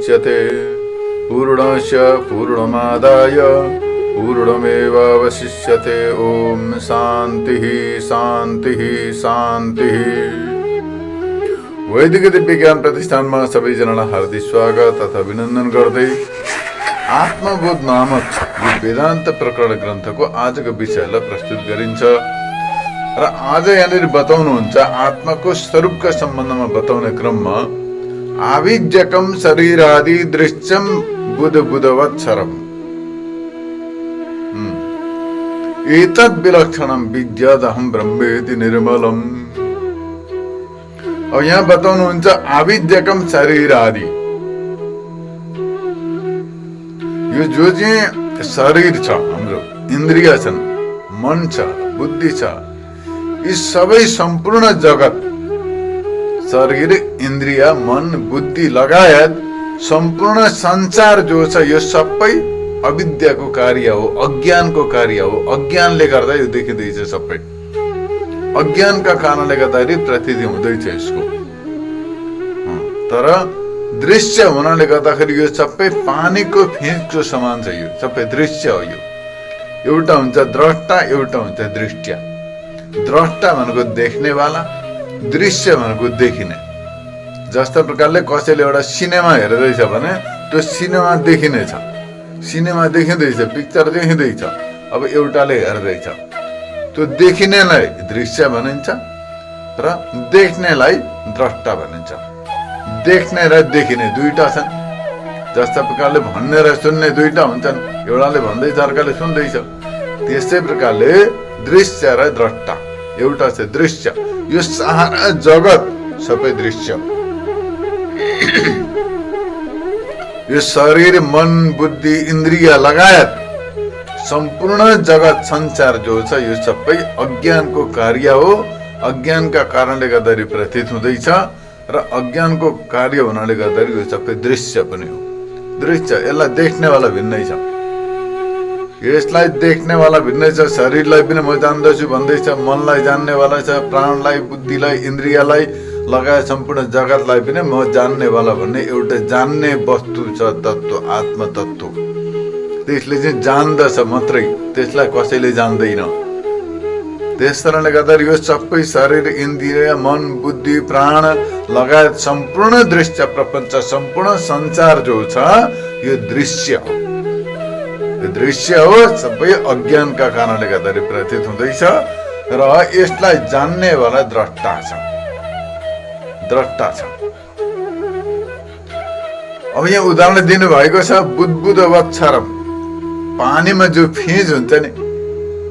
मुच्यते पूर्णस्य पूर्णमादाय पूर्णमेवावशिष्यते। ओम शांति शांति शांति। वैदिक दिव्य ज्ञान प्रतिष्ठान में सबैजनालाई हार्दिक स्वागत तथा अभिनन्दन गर्दै आत्मबोध नामक वेदान्त प्रकरण ग्रन्थको आजको विषयलाई प्रस्तुत गरिन्छ र आज यहाँनिर बताउनुहुन्छ आत्माको स्वरूपका सम्बन्धमा बताउने क्रममा आविद्यकम शरीरादि दृश्यम बुध बुधवत्सरम एतद् विलक्षणम विद्यादहं ब्रह्मेति निर्मलम। और यहाँ बताउनुहुन्छ आविद्यकम शरीरादि, यो जो चाहिँ शरीर छ, हाम्रो इन्द्रिय छन्, मन छ, बुद्धि छ, यी सबै सम्पूर्ण जगत शरीर इन्द्रिय मन बुद्धि लगायत सम्पूर्ण संसार जो छ यो सबै अविद्याको कार्य हो, अज्ञानको कार्य हो। अज्ञानले गर्दा यो देखिँदैछ, सबै अज्ञानका कारणले गर्दाखेरि प्रतीति हुँदैछ यसको। तर दृश्य हुनाले गर्दाखेरि यो सबै पानीको फिँजको समान छ। यो सबै दृश्य हो। यो एउटा हुन्छ द्रष्टा, एउटा हुन्छ दृष्टि। द्रष्टा भनेको देख्नेवाला, दृश्य भनेको देखिने। जस्तो प्रकारले कसैले एउटा सिनेमा हेर्दैछ भने त्यो सिनेमा देखिने छ, सिनेमा देखिँदैछ, पिक्चर देखिँदैछ। अब एउटाले हेर्दैछ, त्यो देखिनेलाई दृश्य भनिन्छ र देख्नेलाई द्रष्टा भनिन्छ। देख्ने र देखिने दुईटा छन्। जस्तो प्रकारले भन्ने र सुन्ने दुईटा हुन्छन्, एउटाले भन्दैछ अर्काले सुन्दैछ। त्यसै प्रकारले दृश्य र द्रष्टा, एउटा छ दृश्य। यो सारा जगत सबै दृश्य। यो शरीर मन बुद्धि इन्द्रिय लगायत सम्पूर्ण जगत संसार जो छ यो सबै अज्ञानको कार्य हो। अज्ञानका कारणले गर्दाखेरि प्रतीत हुँदैछ र अज्ञानको कार्य हुनाले गर्दाखेरि यो सबै दृश्य पनि हो। दृश्य, यसलाई देख्नेवाला भिन्नै छ, यसलाई देख्नेवाला भिन्नै छ। शरीरलाई पनि म जान्दछु भन्दैछ, मनलाई जान्नेवाला छ, प्राणलाई बुद्धिलाई इन्द्रियलाई लगायत सम्पूर्ण जगतलाई पनि म जान्नेवाला भन्ने एउटा जान्ने वस्तु छ, तत्त्व आत्म तत्त्व। त्यसले चाहिँ जान्दछ मात्रै, त्यसलाई कसैले जान्दैन। त्यस कारणले गर्दाखेरि यो सबै शरीर इन्द्रिय मन बुद्धि प्राण लगायत सम्पूर्ण दृश्य प्रपञ्च सम्पूर्ण संसार जो छ यो दृश्य हो। यो दृश्य हो, सबै अज्ञानका कारणले गर्दाखेरि प्रतीत हुँदैछ र यसलाई जान्नेवाला द्रष्टा छ, द्रष्टा छ। अब यहाँ उदाहरण दिनुभएको छ बुद्बुदवत्सरम। पानीमा जो फिँज हुन्छ नि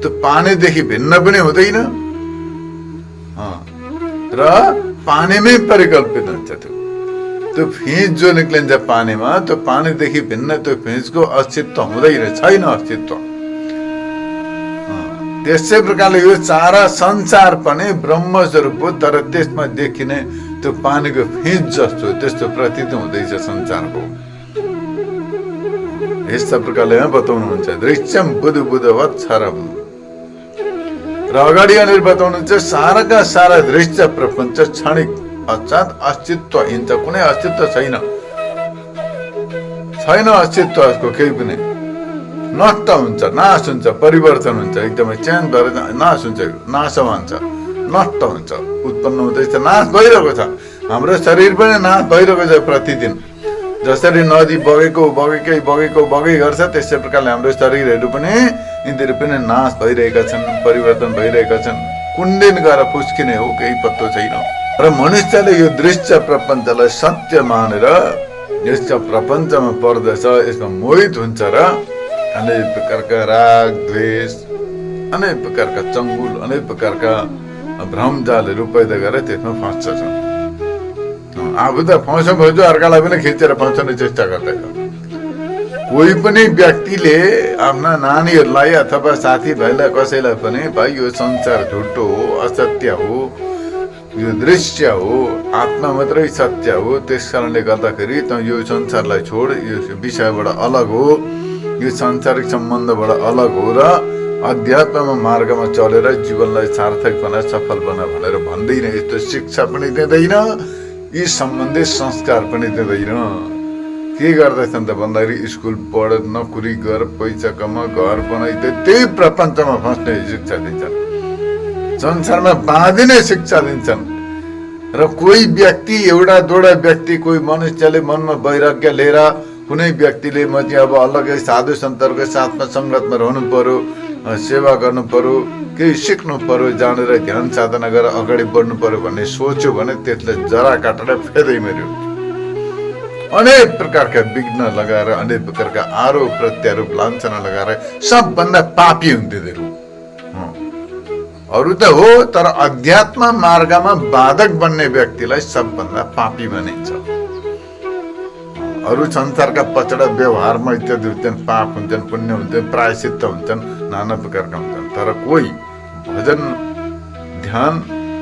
त्यो पानीदेखि भिन्न पनि हुँदैन र पानीमै परिकल्पित हुन्छ। त्यो फिँज जो निक्लिन्छ पानीमा, त्यो पानीदेखि भिन्न त्यो फिँजको अस्तित्व हुँदैन, छैन अस्तित्व। त्यसै प्रकारले यो सारा संसार पनि ब्रह्म स्वरूप हो, तर त्यसमा देखिने त्यो पानीको फिँज जस्तो त्यस्तो प्रतीत हुँदैछ संसारको। यस्ता प्रकारले बताउनुहुन्छ दृश्यम बुध बुधवत्सरम। र अगाडि यहाँनिर बताउनुहुन्छ साराका सारा दृश्य प्रपञ्च क्षणिक अर्थात् अस्तित्वहीन छ, कुनै अस्तित्व छैन, छैन अस्तित्व। यसको केही पनि नष्ट हुन्छ, नाश हुन्छ, परिवर्तन हुन्छ, एकदमै चेन्ज भएर नाश हुन्छ, नाशवान छ, नष्ट हुन्छ, उत्पन्न हुँदैछ, नाश भइरहेको छ। हाम्रो शरीर पनि नाश भइरहेको छ प्रतिदिन। जसरी नदी बगेको बगेकै बगेको बगै गर्छ त्यसै प्रकारले हाम्रो शरीरहरू पनि यिनीहरू पनि नाश भइरहेका छन्, परिवर्तन भइरहेका छन्। कुन दिन गएर फुस्किने हो केही पत्तो छैन। र मनुष्यले यो दृश्य प्रपञ्चलाई सत्य मानेर यस प्रपञ्चमा पर्दछ, यसमा मोहित हुन्छ र अनेक प्रकारका राग द्वेष, अनेक प्रकारका चङ्गुल, अनेक प्रकारका भ्रमजालहरू पैदा गरेर त्यसमा फस्छ। आफू त फस्यो भयो, अर्कालाई पनि खिचेर फस्ने चेष्टा गर्दैछ। कोही पनि व्यक्तिले आफ्ना नानीहरूलाई अथवा साथीभाइलाई कसैलाई पनि भाइ यो संसार झुटो हो, असत्य हो, यो दृश्य हो, आत्मा मात्रै सत्य हो, त्यस कारणले गर्दाखेरि त यो संसारलाई छोड, यो विषयबाट अलग हो, यो सांसारिक सम्बन्धबाट अलग हो र अध्यात्ममा मार्गमा चलेर जीवनलाई सार्थक बना सफल बना भनेर भन्दैन। यस्तो शिक्षा पनि दिँदैन, यी सम्बन्धी संस्कार पनि दिँदैन। के गर्दैछन् त भन्दाखेरि स्कुल पढ, नोकरी गर, पैसा कमा, घर बनाइदिए, त्यही प्रपञ्चमा फस्ने शिक्षा दिन्छन्। संसारमा बाँधिने शिक्षा दिन्छन्। र कोही व्यक्ति, एउटा दुईवटा व्यक्ति, कोही मनुष्यले मनमा वैराग्य लिएर, कुनै व्यक्तिले म चाहिँ अब अलग्गै साधु सन्तहरूको साथमा सङ्गतमा रहनु पर्यो, सेवा गर्नु पर्यो, केही सिक्नु पर्यो, जानेर ध्यान साधना गरेर अगाडि बढ्नु पर्यो भन्ने सोच्यो भने त्यसले जरा काटेर फेदै मर्यो। अनेक प्रकारका विघ्न लगाएर, अनेक प्रकारका आरोप प्रत्यारोप लान्छना लगाएर सबभन्दा पापी हुन्थे तिनीहरू। अरू त हो, तर अध्यात्म मार्गमा बाधक बन्ने व्यक्तिलाई सबभन्दा पापी भनिन्छ। अरू संसारका पचडा व्यवहारमा इत्यादि हुन्छन्, पाप हुन्छन्, पुण्य हुन्छन्, प्रायश्चित्त हुन्छन्, नाना प्रकारका हुन्छन्। तर कोही भजन, ध्यान,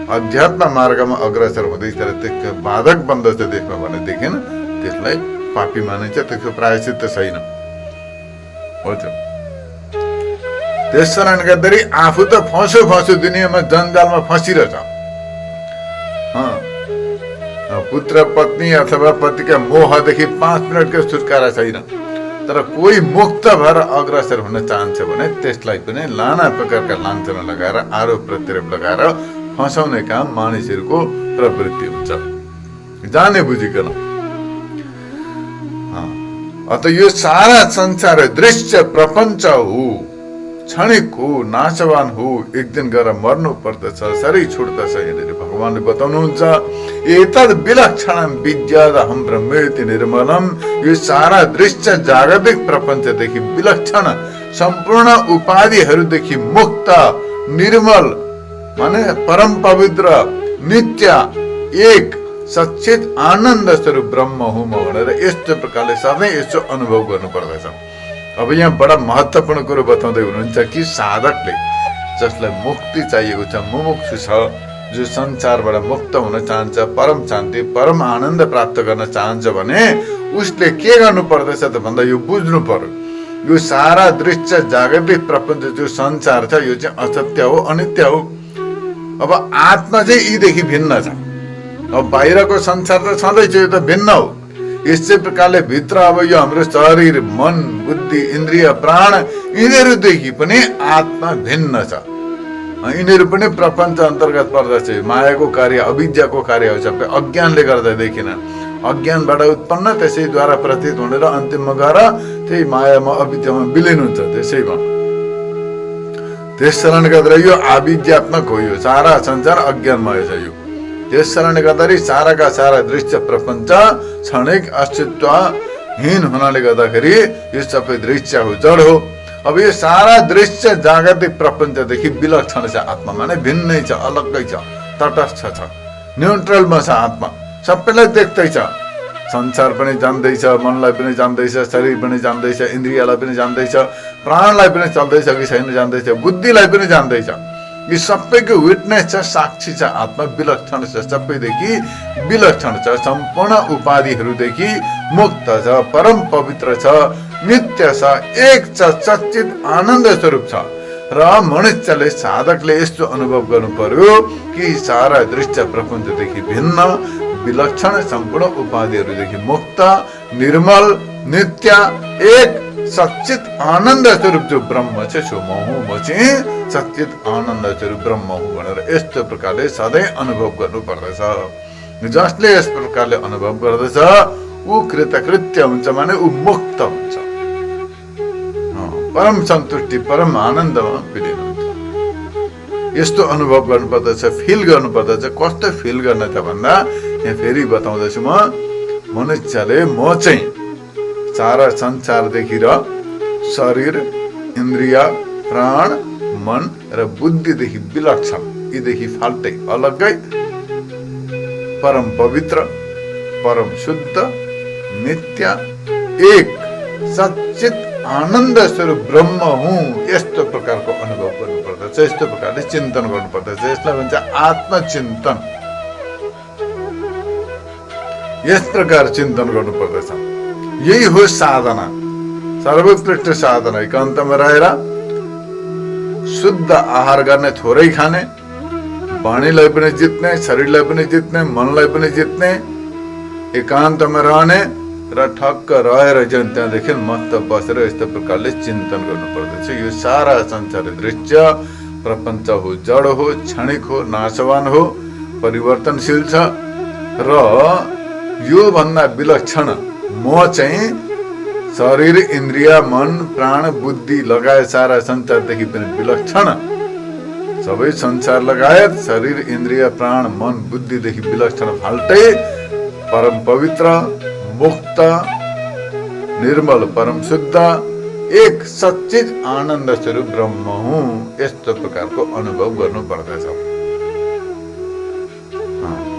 अध्यात्म मार्गमा अग्रसर हुँदैछ र त्यसको बाधक बन्दछ देशमा भनेदेखि त्यसलाई पापी मानिन्छ, त्यसको प्रायश्चित्त छैन। त्यस कारणले गर्दाखेरि आफू त फँसो दुनियाँमा जन्जालमा फँसिरहेछ। पुत्र पत्नी अथवा पतिका मोहदेखि 5 मिनटको छुटकारा छैन। तर कोही मुक्त भएर अग्रसर हुन चाहन्छ भने त्यसलाई पनि नाना प्रकारका लान्छना लगाएर, आरोप प्रत्यारोप लगाएर फसाउने काम मानिसहरूको प्रवृत्ति हुन्छ, जाने बुझिकन। अत यो सारा संसार दृश्य प्रपञ्च हो, क्षणिक हो, नाशवान हो, एक दिन गएर मर्नु पर्दछ, शरीर छुट्दछ। यहाँनिर भगवानले बताउनुहुन्छ, एतद् विलक्षणं विद्यादहं ब्रह्मेति निर्मलम्। यो सारा दृश्य जागतिक प्रपञ्चदेखि विलक्षण, सम्पूर्ण उपाधिहरूदेखि मुक्त, निर्मल, माने परम पवित्र, नित्य, एक सच्चित आनन्द स्वरूप ब्रह्म हुँ म भनेर यस्तो प्रकारले सधैँ यसो अनुभव गर्नुपर्दछ। अब यहाँ बडा महत्त्वपूर्ण कुरो बताउँदै हुनुहुन्छ कि साधकले, जसलाई मुक्ति चाहिएको छ, मुमुक्षु छ, जो संसारबाट मुक्त हुन चाहन्छ, परम शान्ति, परम आनन्द प्राप्त गर्न चाहन्छ भने उसले के गर्नु पर्दछ त भन्दा यो बुझ्नु पर्यो। यो सारा दृश्य जागतिक प्रपञ्च जो संसार छ यो चाहिँ असत्य हो, अनित्य हो। अब आत्मा चाहिँ यीदेखि भिन्न छ। अब बाहिरको संसार त छँदैछ, यो त भिन्न हो। यसै प्रकारले भित्र अब यो हाम्रो शरीर, मन, बुद्धि, इन्द्रिय, प्राण, यिनीहरूदेखि पनि आत्मा भिन्न छ। यिनीहरू पनि प्रपञ्च अन्तर्गत पर्दछ। मायाको कार्य, अविद्याको कार्य हो, सबै अज्ञानले गर्दा देखिन। अज्ञानबाट उत्पन्न, त्यसैद्वारा प्रतीत हुने र अन्तिममा गएर त्यही मायामा, अविद्यामा विलिन हुन्छ। त्यसैमा त्यस कारणले गर्दा यो अविद्यात्मक हो, यो सारा संसार अज्ञानमय छ। यो त्यस कारणले गर्दाखेरि साराका सारा दृश्य प्रपञ्च क्षणिक अस्तित्वहीन हुनाले गर्दाखेरि यो सबै दृश्य हो, जड हो। अब यो सारा दृश्य जागतिक प्रपञ्चदेखि विलक्षण छ आत्मा, माने भिन्नै छ, अलग्गै छ, तटस्थ छ, न्युट्रलमा छ आत्मा। सबैलाई देख्दैछ, संसार पनि जान्दैछ, मनलाई पनि जान्दैछ, शरीर पनि जान्दैछ, इन्द्रियलाई पनि जान्दैछ, प्राणलाई पनि चल्दैछ कि छैन जान्दैछ, बुद्धिलाई पनि जान्दैछ। यी सबैको विटनेस छ, साक्षी छ आत्मा, विलक्षण छ, सबैदेखि विलक्षण छ, सम्पूर्ण उपाधिहरूदेखि मुक्त छ, परम पवित्र छ, नित्य छ, एक छ, सच्चित आनन्द स्वरूप छ। र मनुष्यले, साधकले यस्तो अनुभव गर्नु पर्यो कि सारा दृश्य प्रपञ्चदेखि भिन्न, विलक्षण, सम्पूर्ण उपाधिहरूदेखि मुक्त, निर्मल, नित्य, एक सच्चित आनन्द स्वरूप जो ब्रह्म छ, सो म हुँ, म चाहिँ सच्चित आनन्द स्वरूप ब्रह्म हुँ भनेर यस्तो प्रकारले सधैँ अनुभव गर्नु पर्दछ। जसले यस प्रकारले अनुभव गर्दछ ऊ कृतकृत्य हुन्छ, माने ऊ मुक्त हुन्छ, परम सन्तुष्टि, परम आनन्दमा विलिन हुन्छ। यस्तो अनुभव गर्नुपर्दछ, फिल गर्नुपर्दछ। कस्तो फिल गर्न त भन्दा यहाँ फेरि बताउँदैछु म, मनुष्यले म चाहिँ सारा संसारदेखि र शरीर, इन्द्रिय, प्राण, मन र बुद्धिदेखि विलक्षण, यीदेखि फाल्टै, अलग्गै, परम पवित्र, परम शुद्ध, नित्य, एक सच्चित आनन्द स्वरूप ब्रह्म हुँ, यस्तो प्रकारको अनुभव गर्नुपर्दछ, यस्तो प्रकारले चिन्तन गर्नुपर्दछ। यसलाई भन्छ आत्मचिन्तन। यस प्रकार चिन्तन गर्नुपर्दछ। यही हो साधना, सर्वोत्कृष्ट साधना। एकान्तमा रहेर शुद्ध आहार गर्ने, थोरै खाने, वाणीलाई पनि जित्ने, शरीरलाई पनि जित्ने, मनलाई पनि जित्ने, एकान्तमा रहने, र ठक्क रहेर चाहिँ त्यहाँदेखि मस्त बसेर यस्तो प्रकारले चिन्तन गर्नुपर्दछ। यो सारा संसार दृश्य प्रपञ्च हो, जड हो, क्षणिक हो, नाशवान हो, परिवर्तनशील छ र यो भन्दा विलक्षण म चाहिँ शरीर, इन्द्रिय, मन, प्राण, बुद्धि लगायत सारा संसारदेखि पनि विलक्षण, सबै संसार लगायत शरीर, इन्द्रिय, प्राण, मन, बुद्धिदेखि विलक्षण फाल्टै परम पवित्र, मुक्त, निर्मल, परम शुद्ध, एक सच्चित आनन्द स्वरूप ब्रह्म हुँ, यस्तो प्रकारको अनुभव गर्नु पर्दछ।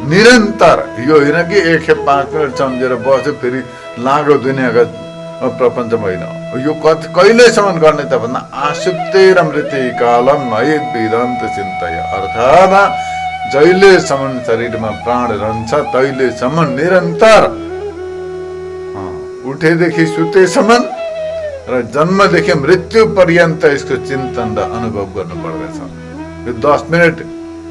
निरन्तर यो होइन कि 1 खेप 5 मिनट सम्झेर बस्यो फेरि लाग्यो दुनियाँको प्रपञ्चमा होइन। यो कहिलेसम्म गर्ने त भन्दा आसुप्तेर मृत्यु कालम है वेदान्त चिन्तय, अर्थात् जहिलेसम्म शरीरमा प्राण रहन्छ तहिलेसम्म निरन्तर उठेदेखि सुतेसम्म र जन्मदेखि मृत्यु पर्यन्त यसको चिन्तन र अनुभव गर्नु पर्दछ। यो 10 मिनट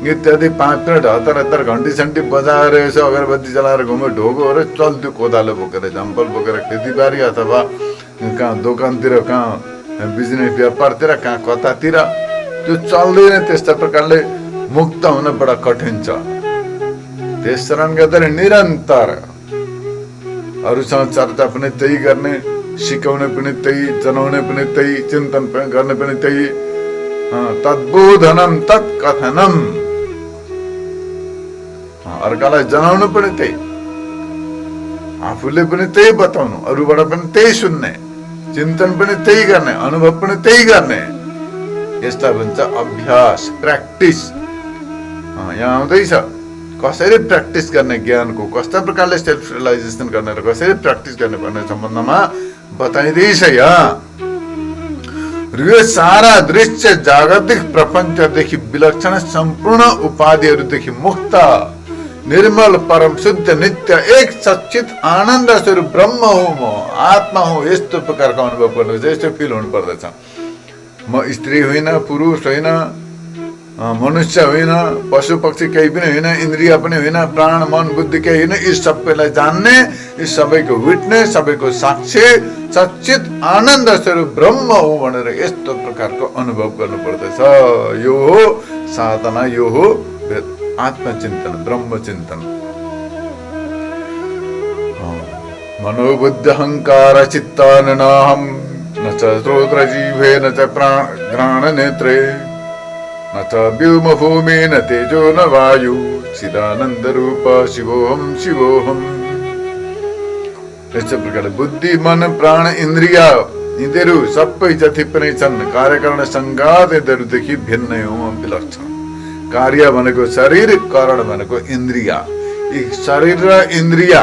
इत्यादि 5 मिनट हतार हतार घन्टी सन्टी बजाएर यसो अगरबत्ती जलाएर घुम्यो ढोकोहरू चल्थ्यो, कोदालो बोकेर, झम्पल बोकेर खेतीबारी अथवा कहाँ दोकानतिर, कहाँ बिजनेस व्यापारतिर, कहाँ कतातिर, त्यो चल्दैन। त्यस्ता प्रकारले मुक्त हुन बडा कठिन छ। त्यस कारण गर्दा निरन्तर अरूसँग चर्चा पनि त्यही गर्ने, सिकाउने पनि त्यही, जनाउने पनि त्यही, चिन्तन गर्ने पनि त्यही, तद्बोधनम तत्कथनम, अर्कालाई जनाउनु पनि त्यही, आफूले पनि त्यही बताउनु, अरूबाट पनि त्यही सुन्ने, चिन्तन पनि त्यही गर्ने, अनुभव पनि त्यही गर्ने, यस्ता भन्छ अभ्यास, प्र्याक्टिस। यहाँ आउँदैछ कसरी प्र्याक्टिस गर्ने ज्ञानको, कस्ता प्रकारले सेल्फ रियलाइजेसन गर्ने र कसरी प्र्याक्टिस गर्ने भन्ने सम्बन्धमा बताइँदैछ यहाँ। यो सारा दृश्य जागतिक प्रपञ्चदेखि विलक्षण सम्पूर्ण उपाधिहरूदेखि मुक्त, निर्मल, परम शुद्ध, नित्य, एक सच्चित आनन्द स्वरूप ब्रह्म हो, म आत्मा हो, यस्तो प्रकारको अनुभव गर्नुपर्छ। यस्तो फिल हुनु पर्दछ। म स्त्री होइन, पुरुष होइन, मनुष्य होइन, पशु पक्षी केही पनि होइन, इन्द्रिय पनि होइन, प्राण, मन, बुद्धि केही होइन, यी सबैलाई जान्ने, यी सबैको विट्नेस, सबैको साक्षी, सच्चित आनन्द स्वरूप ब्रह्म हो भनेर यस्तो प्रकारको अनुभव गर्नुपर्दछ। यो हो साधना, यो हो आत्मचिन्तन, ब्रह्मचिन्तन। मनोबुद्धि अहङ्कार चित्तानहं न च श्रोत्र जीवे न च घ्राण नेत्रे न च व्योम भूमि न तेजो न वायु चिदानन्द रूप शिवोहम शिवोहम। यस्तो प्रकारले बुद्धि, मन, प्राण, इन्द्रिय यिनीहरू सबै जति पनि छन् कार्यकरण संघात यिनीहरूदेखि भिन्नै हो, विलक्षण। कार्य भनेको शरीर, करण भनेको इन्द्रिय। यी शरीर र इन्द्रिय,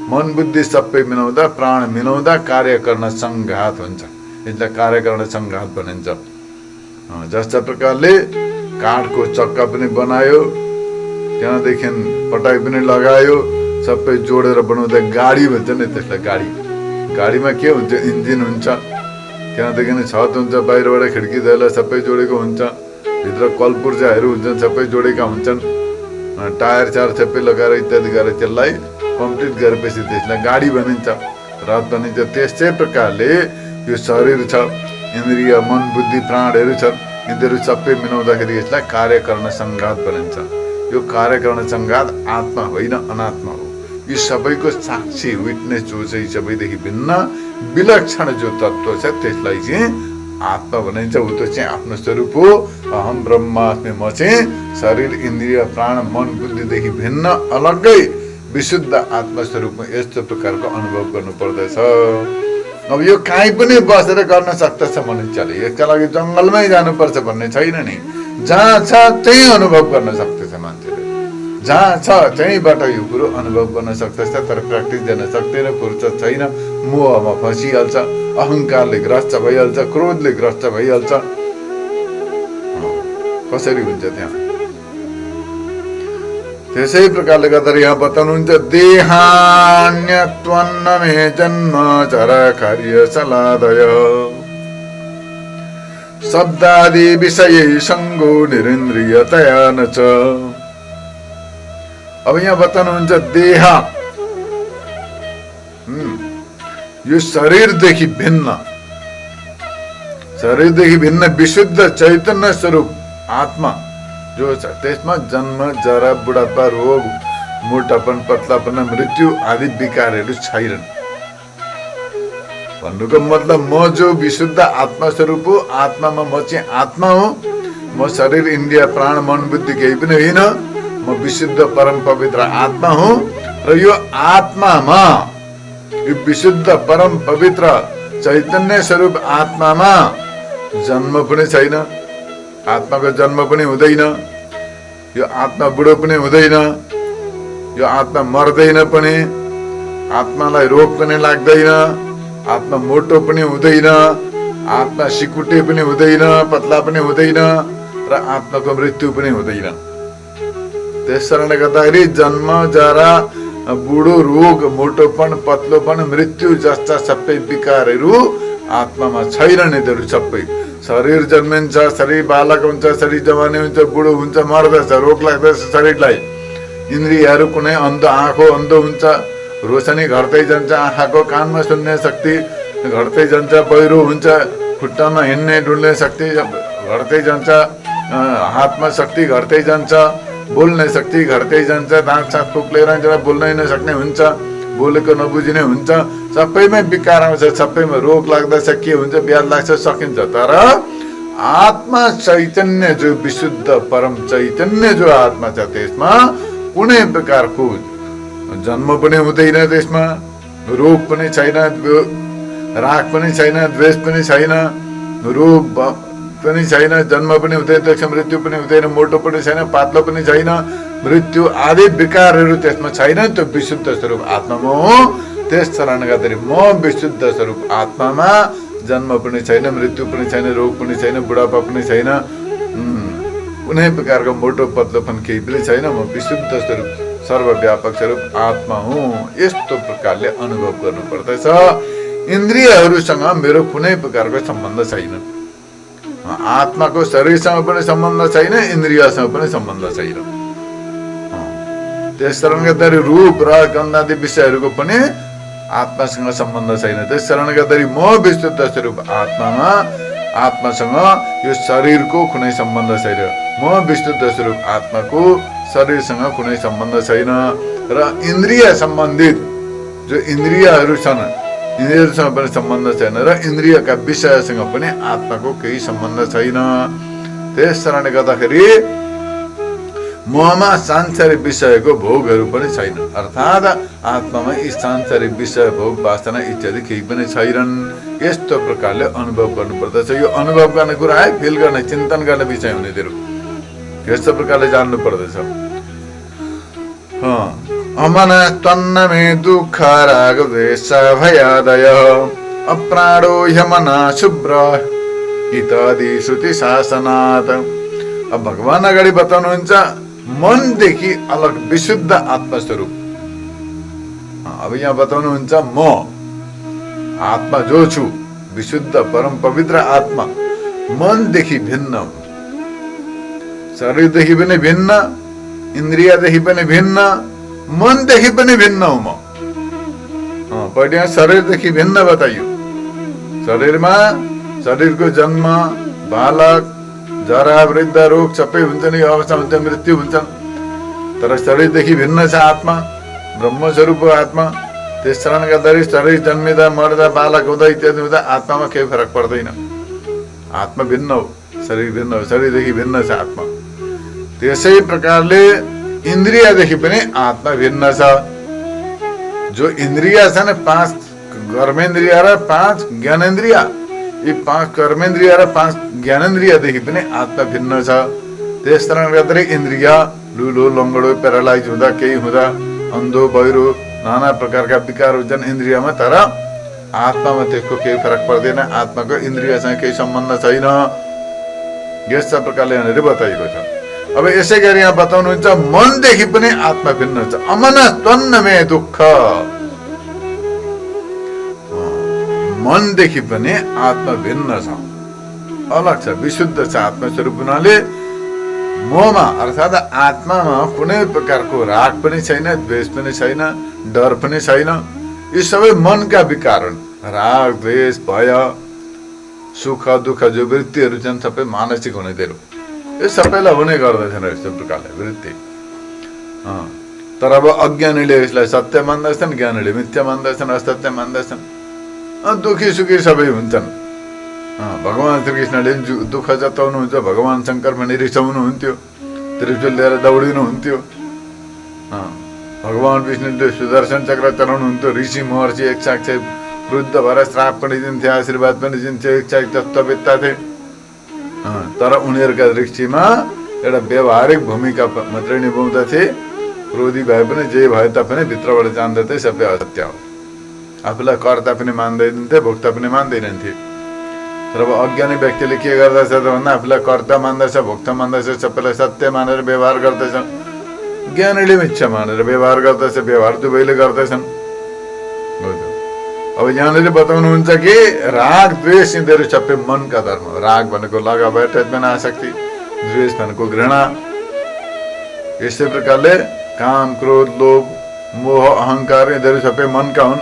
मन, बुद्धि सबै मिलाउँदा, प्राण मिलाउँदा कार्यकरण संघात हुन्छ। यसलाई कार्यकरण संघात भनिन्छ। जस्ता प्रकारले काठको चक्का पनि बनायो, त्यहाँदेखि पटाइ पनि लगायो, सबै जोडेर बनाउँदा गाडी भन्छ नि, त्यसलाई गाडी। गाडीमा के हुन्छ? इन्जिन हुन्छ, त्यहाँदेखि छत हुन्छ, बाहिरबाट खिड्की दैला सबै जोडेको हुन्छ, भित्र कलपुर्जाहरू हुन्छन्, सबै जोडेका हुन्छन्, टायर चार सबै लगाएर इत्यादि गरेर त्यसलाई कम्प्लिट गरेपछि त्यसलाई गाडी भनिन्छ, रथ भनिन्छ। त्यस्तै प्रकारले यो शरीर छ, इन्द्रिय, मन, बुद्धि, प्राणहरू छन्, यिनीहरू सबै मिलाउँदाखेरि यसलाई कार्यकरण संघात भनिन्छ। यो कार्यकरण संघात आत्मा होइन, अनात्मा हो। यी सबैको साक्षी, विटनेस जो चाहिँ सबैदेखि भिन्न विलक्षण जो तत्त्व छ त्यसलाई चाहिँ आत्मा भनिन्छ। ऊ त चाहिँ आफ्नो स्वरूप हो। अहम ब्रह्मास्मि, म चाहिँ शरीर, इन्द्रिय, प्राण, मन, बुद्धिदेखि भिन्न अलग्गै विशुद्ध आत्मस्वरूपमा यस्तो प्रकारको अनुभव गर्नु पर्दछ। अब यो कहीँ पनि बसेर गर्न सक्दछ मनुष्यले, यसका लागि जङ्गलमै जानुपर्छ भन्ने छैन नि। जहाँ छ त्यही अनुभव गर्न सक्दछ मान्छेले, जहाँ छ त्यहीँबाट यो कुरो अनुभव गर्न सक्दछ। तर प्र्याक्टिस गर्न सक्दैन, फुर्सद छैन, मोहमा फसिहाल्छ, अहङ्कारले ग्रस्त भइहाल्छ, क्रोधले ग्रस्त भइहाल्छ। कसरी हुन्छ त्यहाँ? त्यसै प्रकारले गर्दा यहाँ बताउनुहुन्छ, देहान्यत्वन्न मे जन्म चर कार्य सलादय शब्दादि विषय सङ्गो निरिन्द्रियतया न च। अब यहाँ बताउनुहुन्छ देह, यो शरीरदेखि भिन्न विशुद्ध चैतन्य स्वरूप आत्मा जो छ त्यसमा जन्म, जरा, बुढापा, रोग, मोटापन, पतलापन, मृत्यु आदि विकारहरू छैनन्। भन्नुको मतलब म जो विशुद्ध आत्मा स्वरूप हो, आत्मामा म चाहिँ आत्मा हो, म शरीर, इन्द्रिय, प्राण, मन, बुद्धि केही पनि होइन, म विशुद्ध परम पवित्र आत्मा हो। र यो आत्मामा, यो विशुद्ध परम पवित्र चैतन्य स्वरूप आत्मामा जन्म पनि छैन, आत्माको जन्म पनि हुँदैन, यो आत्मा बुढो पनि हुँदैन, यो आत्मा मर्दैन पनि, आत्मालाई रोग पनि लाग्दैन, आत्मा मोटो पनि हुँदैन, आत्मा सिकुटे पनि हुँदैन, पतला पनि हुँदैन, र आत्माको मृत्यु पनि हुँदैन। त्यस कारणले गर्दाखेरि जन्म, जरा, बुढो, रोग, मोटोपन, पतलोपन, मृत्यु जस्ता सबै विकारहरू आत्मामा छैनन्। यिनीहरू सबै शरीर जन्मिन्छ, शरीर बालक हुन्छ, शरीर जवानी हुन्छ, बुढो हुन्छ, मर्दछ, रोग लाग्दछ शरीरलाई। इन्द्रियहरू कुनै आँखो अन्धो हुन्छ, रोशनी घट्दै जान्छ, आँखाको कानमा सुन्ने शक्ति घट्दै जान्छ, पहिरो हुन्छ, खुट्टामा हिँड्ने डुल्ने शक्ति घट्दै जान्छ, हातमा शक्ति घट्दै जान्छ, बोल्ने शक्ति घट्दै जान्छ, दाँत साथ फुक्लेर बोल्नै नसक्ने हुन्छ, बोलेको नबुझिने हुन्छ, सबैमै विकार आउँछ, सबैमा रोग लाग्दछ, के हुन्छ, ब्याज लाग्छ, सकिन्छ। तर आत्मा चैतन्य जो विशुद्ध परम चैतन्य जो आत्मा छ त्यसमा कुनै प्रकारको जन्म पनि हुँदैन, त्यसमा रोग पनि छैन, राग पनि छैन, द्वेष पनि छैन, रोग पनि छैन, जन्म पनि हुँदैन, त्यसमा मृत्यु पनि हुँदैन, मोटो पनि छैन, पातलो पनि छैन, मृत्यु आदि विकारहरू त्यसमा छैन। त्यो विशुद्ध स्वरूप आत्मामा हो। त्यस कारणले गर्दाखेरि म विशुद्ध स्वरूप आत्मामा जन्म पनि छैन, मृत्यु पनि छैन, रोग पनि छैन, बुढापा पनि छैन, कुनै प्रकारको मोटो पतलोपन केही पनि छैन। म विशुद्ध स्वरूप सर्वव्यापक स्वरूप आत्मा हुँ। यस्तो प्रकारले अनुभव गर्नुपर्दछ। इन्द्रियहरूसँग मेरो कुनै प्रकारको सम्बन्ध छैन। आत्माको शरीरसँग पनि सम्बन्ध छैन, इन्द्रियसँग पनि सम्बन्ध छैन। त्यस कारणले गर्दाखेरि रूप र गन्धादि विषयहरूको पनि आत्मासँग सम्बन्ध छैन। त्यस कारणले गर्दाखेरि म विशुद्ध स्वरूप आत्मामा, आत्मासँग यो शरीरको कुनै सम्बन्ध छैन। म विशुद्ध स्वरूप आत्माको शरीरसँग कुनै सम्बन्ध छैन। र इन्द्रिय सम्बन्धित जो इन्द्रियहरू छन्, इन्द्रियहरूसँग पनि सम्बन्ध छैन, र इन्द्रियका विषयसँग पनि आत्माको केही सम्बन्ध छैन। त्यस कारणले गर्दाखेरि ममा सांसारिक विषयको भोगहरू पनि छैन। अर्थात् आत्मामा यी सांसारिक विषय, भोग, वासना इत्यादि केही पनि छैनन्। यस्तो प्रकारले अनुभव गर्नुपर्दछ। यो अनुभव गर्ने कुरा है, फिल गर्ने, चिन्तन गर्ने विषय हुने तिरो यस्तो प्रकारले जान्नु पर्दछ। अमन तन्न मे दुःख राग द्वेष भयादय अप्राणो ह्यमना शुभ्र इत्यादि श्रुति शासनात्। अब भगवान अगाडि बताउनुहुन्छ मनदेखि अलग विशुद्ध आत्मस्वरूप। अब यहाँ बताउनुहुन्छ म आत्मा जो छु, विशुद्ध परम पवित्र आत्मा, मनदेखि भिन्न, शरीरदेखि पनि भिन्न, इन्द्रियदेखि पनि भिन्न, मनदेखि पनि भिन्न हूँ म। पहिले यहाँ शरीरदेखि भिन्न बताइयो। शरीरमा शरीरको जन्म, बालक, जरा, वृद्ध, रोग सबै हुन्छ नि, अवस्था हुन्छ, मृत्यु हुन्छन्। तर शरीरदेखि भिन्न छ आत्मा, ब्रह्मस्वरूप हो आत्मा। त्यस कारणले गर्दाखेरि शरीर जन्मिँदा, मर्दा, बालक हुँदा इत्यादि हुँदा आत्मामा केही फरक पर्दैन। आत्मा भिन्न हो, शरीर भिन्न हो, शरीरदेखि भिन्न छ आत्मा। त्यसै प्रकारले इन्द्रियदेखि पनि आत्मा भिन्न छ। जो इन्द्रिय छन्, 5 कर्मेन्द्रिय र 5 ज्ञानेन्द्रिय, यी 5 कर्मेन्द्रिय र 5 ज्ञानेन्द्रियदेखि पनि आत्मा भिन्न छ। त्यस कारणले गर्दाखेरि इन्द्रिय लुलो, लङ्गडो, प्यारालाइज हुँदा, केही हुँदा, अन्धो, बहिरो, नाना प्रकारका विकार हुन्छन् इन्द्रियमा। तर आत्मामा त्यसको केही फरक पर्दैन। आत्माको इन्द्रियसँग केही सम्बन्ध छैन। यस्ता प्रकारले यहाँनिर बताइएको छ। अब यसै गरी यहाँ बताउनुहुन्छ मनदेखि पनि आत्मा भिन्न छ। अमन त्वन्न मे दुःख, मनदेखि पनि आत्मा भिन्न छ, अलग छ, विशुद्ध छ आत्मस्वरूप हुनाले। ममा अर्थात् आत्मामा कुनै प्रकारको राग पनि छैन, द्वेष पनि छैन, डर पनि छैन। यी सबै मनका विकार हुन्। राग द्वेष भय सुख दुःख जो वृत्तिहरू छन् सबै मानसिक हुनेहरू यो सबैलाई हुने गर्दछन् यस्तो प्रकारले वृत्ति। तर अब अज्ञानीले यसलाई सत्य मान्दछन्, ज्ञानीले मिथ्या मान्दछन्, असत्य मान्दछन्, दुखी सुखी सबै हुन्छन्। भगवान श्रीकृष्णले दुःख जताउनुहुन्छ, भगवान शङ्कर पनि रिसाउनुहुन्थ्यो, त्रिशूल लिएर दौडिनुहुन्थ्यो। भगवान विष्णुले सुदर्शन चक्र चलाउनुहुन्थ्यो, ऋषि महर्षि एक साक्षी वृद्ध भएर श्राप पनि दिन्थे, आशीर्वाद पनि दिन्थे, एक साक्षी तत्त्ववेत्ता थिए। तर उनीहरूका दृष्टिमा एउटा व्यावहारिक भूमिका मात्रै निभाउँदथे। क्रोधी भए पनि जे भए तापनि भित्रबाट जान्दथे सबै असत्य हो। आफूलाई कर्ता पनि मान्दैनथे, भोक्ता पनि मान्दैनथे। तर अब अज्ञानी व्यक्तिले के गर्दछ त भन्दा आफूलाई कर्ता मान्दछ, भोक्ता मान्दछ, सबैलाई सत्य मानेर व्यवहार गर्दछ। ज्ञानीले मिथ्या मानेर व्यवहार गर्दछ, व्यवहार दुवैले गर्दछन्। अब यहाँनिर बताउनुहुन्छ कि राग द्वेष यिनीहरू सबै मनका धर्म हो। राग भनेको लगाव अट्याचमेन्ट आसक्ति, द्वेष भनेको घृणा। यस्तै प्रकारले काम क्रोध लोभ मोह अहङ्कार यिनीहरू सबै मनका हुन्।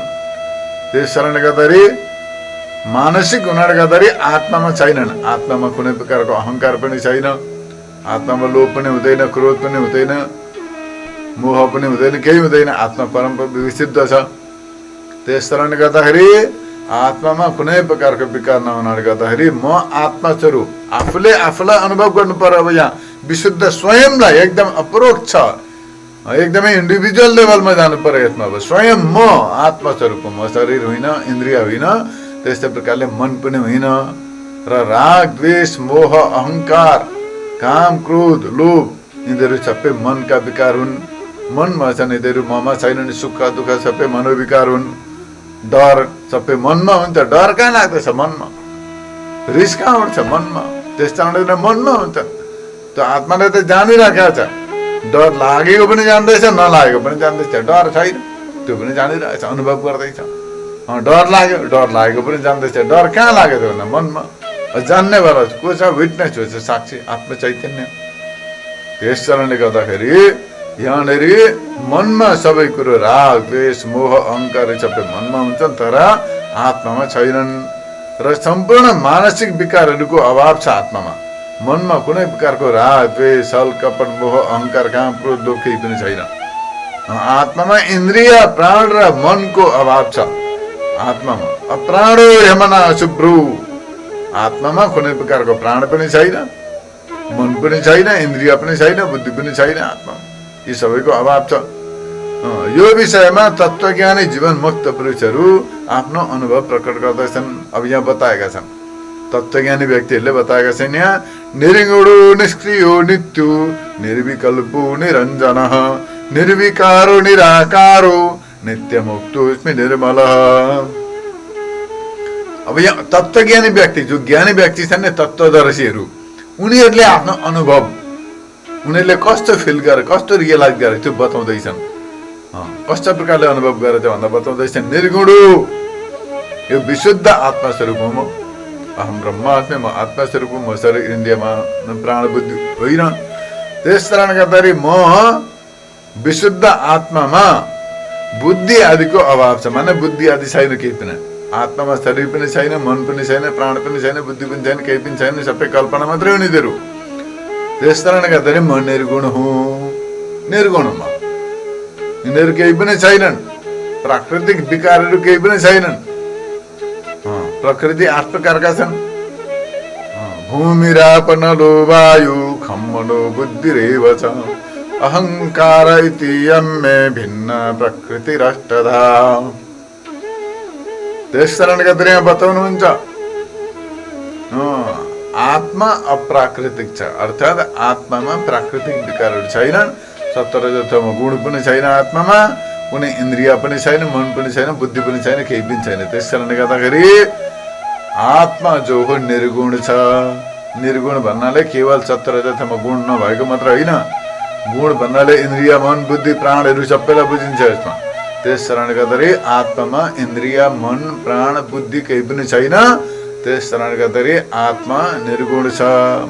त्यस कारणले गर्दाखेरि मानसिक हुनाले गर्दाखेरि आत्मामा छैनन्। आत्मामा कुनै प्रकारको अहङ्कार पनि छैन, आत्मामा लोभ पनि हुँदैन, क्रोध पनि हुँदैन, मोह पनि हुँदैन, केही हुँदैन। आत्मा परम विशुद्ध छ। त्यस कारणले गर्दाखेरि आत्मामा कुनै प्रकारको विकार नहुनाले गर्दाखेरि म आत्मा स्वरूप आफूले आफूलाई अनुभव गर्नु पर्यो। अब यहाँ विशुद्ध स्वयंलाई एकदम अपरोक्ष एकदमै इन्डिभिजुअल लेभलमा जानु पर्यो यसमा। अब स्वयं म आत्मा स्वरूप, म शरीर होइन, इन्द्रिय होइन, त्यस्तै प्रकारले मन पनि होइन। र राग द्वेष मोह अहङ्कार काम क्रोध लोभ यिनीहरू सबै मनका विकार हुन्। मनमा छन् यिनीहरू, ममा छैनन्। सुख दुःख सबै मनोविकार हुन्। डर सबै मनमा हुन्छ। डर कहाँ लाग्दछ? मनमा। रिस कहाँ उठ्छ? मनमा। त्यस कारणले मनमा हुन्छ। त्यो आत्माले त जानिराखेको छ। डर लागेको पनि जान्दैछ, नलागेको पनि जान्दैछ। डर छैन त्यो पनि जानिरहेछ, अनुभव गर्दैछ। डर लागेको पनि जान्दैछ। डर कहाँ लाग्यो त भन्दा मनमा। जान्ने वाला को छ? विटनेस हो, साक्षी आत्म चैतन्य। त्यस कारणले गर्दाखेरि यहाँनिर मनमा सबै कुरो राग द्वेष मोह अहङ्कार सबै मनमा हुन्छन्, तर आत्मामा छैनन्। र सम्पूर्ण मानसिक विकारहरूको अभाव छ आत्मामा। मनमा कुनै प्रकारको राग द्वेष छल कपट मोह अहङ्कार काम क्रोध लोभ केही पनि छैन। आत्मामा इन्द्रिय प्राण र मनको अभाव छ। आत्मामा अप्राणो यमना शुभ्रु, आत्मामा कुनै प्रकारको प्राण पनि छैन, मन पनि छैन, इन्द्रिय पनि छैन, बुद्धि पनि छैन। आत्मा यी सबैको अभाव छ। यो विषयमा तत्त्वज्ञानी जीवन मुक्त पुरुषहरू आफ्नो अनुभव प्रकट गर्दछन्। अब यहाँ बताएका छन्, तत्त्वज्ञानी व्यक्तिहरूले बताएका छन्। यहाँ निर्गुणो निष्क्रियो नित्यो निर्विकल्पो निरञ्जन निर्विकारो निराकारो नित्यमुक्तो अस्मि निर्मल। अब यहाँ तत्त्वज्ञानी व्यक्ति, जो ज्ञानी व्यक्ति छन् नि, तत्त्वदर्शीहरू, उनीहरूले आफ्नो अनुभव उनीहरूले कस्तो फिल गरे, कस्तो रियलाइज गरे त्यो बताउँदैछन्। कस्तो प्रकारले अनुभव गरे त्यो भन्दा बताउँदैछन्। निर्गुणो, यो विशुद्ध आत्मास्वरूप हो म। अहम ब्रह्मास्मि, म आत्मास्वरूप हो। म शरीर इन्द्रियमा प्राण बुद्धि होइन। त्यस कारणले गर्दाखेरि म विशुद्ध आत्मामा बुद्धि आदिको अभाव छ। माने बुद्धि आदि छैन, केही पनि। आत्मामा शरीर पनि छैन, मन पनि छैन, प्राण पनि छैन, बुद्धि पनि छैन, केही पनि छैन, सबै कल्पना मात्रै हो यिनीहरू। त्यस कारणले गर्दाखेरि म निर्गुण हुँ। निर्गुण म, यिनीहरू केही पनि छैनन्। प्राकृतिक विकारहरू केही पनि छैनन्। प्रकृति 8 प्रकारका छन्। भूमिरापनलो वायु खम्मनो बुद्धिरेव च अहङ्कार इति यम्मे भिन्न प्रकृतिरष्टधा। त्यस कारणले गर्दा यहाँ बताउनुहुन्छ आत्मा अप्राकृतिक छ, अर्थात् आत्मामा प्राकृतिक विकारहरू छैनन्। सत्व रजतम गुण पनि छैन आत्मामा, कुनै इन्द्रिय पनि छैन, मन पनि छैन, बुद्धि पनि छैन, केही पनि छैन। त्यस कारणले गर्दाखेरि आत्मा जो हो निर्गुण छ। निर्गुण भन्नाले केवल सत्व रजतम गुण नभएको मात्र होइन, गुण भन्नाले इन्द्रिय मन बुद्धि प्राणहरू सबैलाई बुझिन्छ यसमा। त्यस कारणले गर्दाखेरि आत्मामा इन्द्रिय मन प्राण बुद्धि केही पनि छैन। त्यस कारणले गर्दाखेरि आत्मा निर्गुण छ।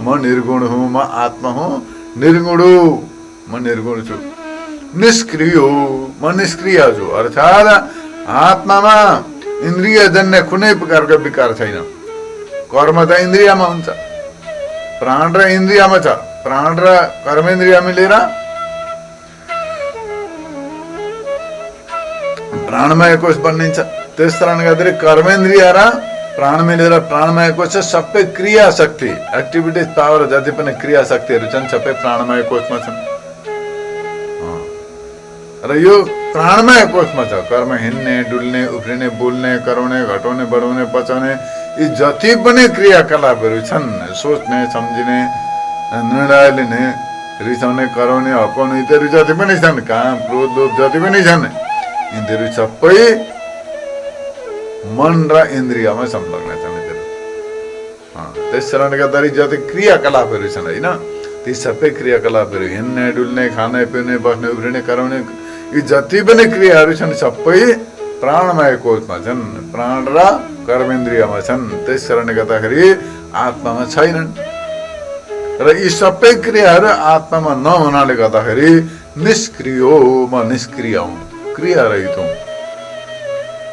म निर्गुण हुँ, म आत्मा हुँ, निर्गुण हो, म निर्गुण छु। निष्क्रिय हो, म निष्क्रिय छु, अर्थात् आत्मामा इन्द्रियजन्य कुनै प्रकारको विकार छैन। कर्म त इन्द्रियमा हुन्छ, प्राण र इन्द्रियमा छ। प्राण र कर्मेन्द्रिय मिलेर प्राणमय कोष बनिन्छ। त्यस कारणले गर्दाखेरि कर्मेन्द्रिय र प्राण मिलेर प्राणमय कोष सबै क्रिया शक्ति, एक्टिभिटिज पावर जति पनि क्रिया शक्तिहरू छन् सबै प्राणमय कोषमा छन्। र यो प्राणमय कोषमा छ। कर्म हिँड्ने, डुल्ने, उफ्रिने, बोल्ने, कराउने, घटाउने, बढाउने, पचाउने यी जति पनि क्रियाकलापहरू छन्, सोच्ने, सम्झिने, निर्णय लिने, रिसाउने, कराउने, हप्काउने इत्यादि जति पनि छन्, काम, क्रोध, लोभ जति पनि छन्, यिनीहरू सबै मन र इन्द्रियमा संलग्न छन्। त्यस कारणले गर्दाखेरि जति क्रियाकलापहरू छन् होइन, ती सबै क्रियाकलापहरू हिँड्ने, डुल्ने, खाने, पिउने, बस्ने, उफ्रिने, कराउने यी जति पनि क्रियाहरू छन् सबै प्राणमय कोषमा छन्, प्राण र कर्मेन्द्रियमा छन्। त्यस कारणले गर्दाखेरि आत्मामा छैनन्। र यी सबै क्रियाहरू आत्मामा नहुनाले गर्दाखेरि निष्क्रिय हो, म निष्क्रिय हुँ, क्रियारहित हुँ।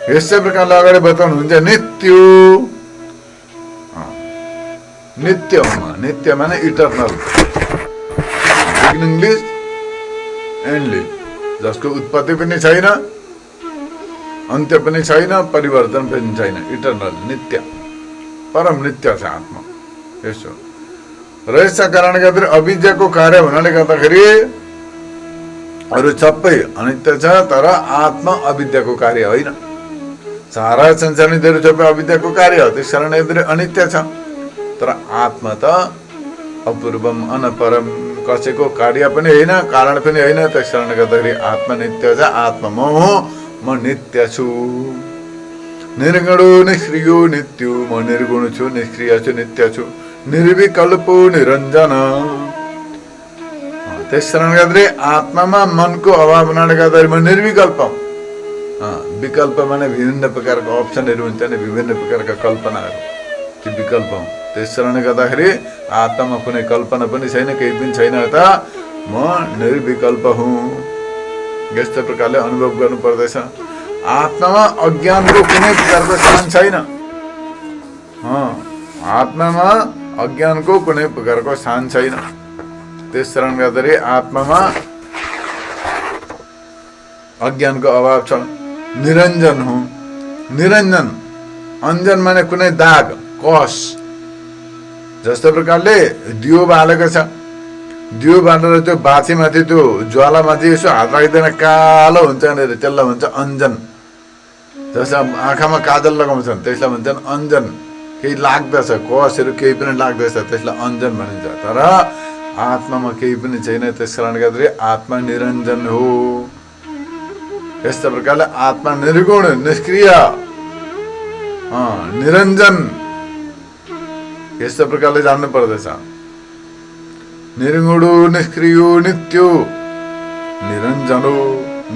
यस्तै प्रकारले अगाडि बताउनुहुन्छ नित्य। नित्य हुँ, नित्य माने इटर्नल, बिगिनिङलेस, एन्डलेस, जसको उत्पत्ति पनि छैन, अन्त्य पनि छैन, परिवर्तन पनि छैन, इटर्नल, नित्य, परम नित्य छ आत्मा। यसो र यसका कारणले गर्दाखेरि अविद्याको कार्य हुनाले गर्दाखेरि अरू सबै अनित्य छ, तर आत्मा अविद्याको कार्य होइन। सारा संसारहरू सबै अविद्याको कार्य हो, त्यस कारणले गर्दाखेरि अनित्य छ। तर आत्मा त अपूर्वम, अनपरम, कसैको कार्य पनि होइन, कारण पनि होइन। त्यस कारणले गर्दाखेरि आत्मा नित्य छ। आत्मा म हुँ, म नित्य छु। निर्गुणो निष्क्रियो नित्यो, म निर्गुण छु, निष्क्रिय छु, नित्य छु, निर्विकल्पो निरञ्जन। त्यस कारणले गर्दाखेरि आत्मामा मनको अभाव हुनाले गर्दाखेरि म निर्विकल्प। विकल्प माने विभिन्न प्रकारका अप्सनहरू हुन्छ नि, विभिन्न प्रकारका कल्पनाहरू, ती विकल्प हुँ। त्यस कारणले गर्दाखेरि आत्मामा कुनै कल्पना पनि छैन, केही पनि छैन, त म निर्विकल्प हुँ। यस्तो प्रकारले अनुभव गर्नु पर्दछ। आत्मामा अज्ञानको कुनै प्रकारको स्थान छैन। आत्मामा अज्ञानको कुनै प्रकारको स्थान छैन। त्यस कारणले गर्दाखेरि आत्मामा अज्ञानको अभाव छ। निरञ्जन हुँ। निरञ्जन, अञ्जन माने कुनै दाग, कस। जस्तो प्रकारले दियो बालेको छ, दियो बालेर त्यो बाछीमाथि त्यो ज्वालामाथि यसो हात राख्दैन कालो हुन्छ भनेर त्यसलाई भन्छ अञ्जन। जस्तो आँखामा काजल लगाउँछन् त्यसलाई भन्छन् अञ्जन। केही लाग्दछ, कसहरू केही पनि लाग्दछ, त्यसलाई अञ्जन भनिन्छ। तर आत्मामा केही पनि छैन। त्यस कारणले गर्दाखेरि आत्मा निरञ्जन हो। यस्तो प्रकारले आत्मा निर्गुण, निष्क्रिय, निरञ्जन, यस्तो प्रकारले जान्नु पर्दछ। निर्गुणो निष्क्रियो नित्यो निरञ्जनो,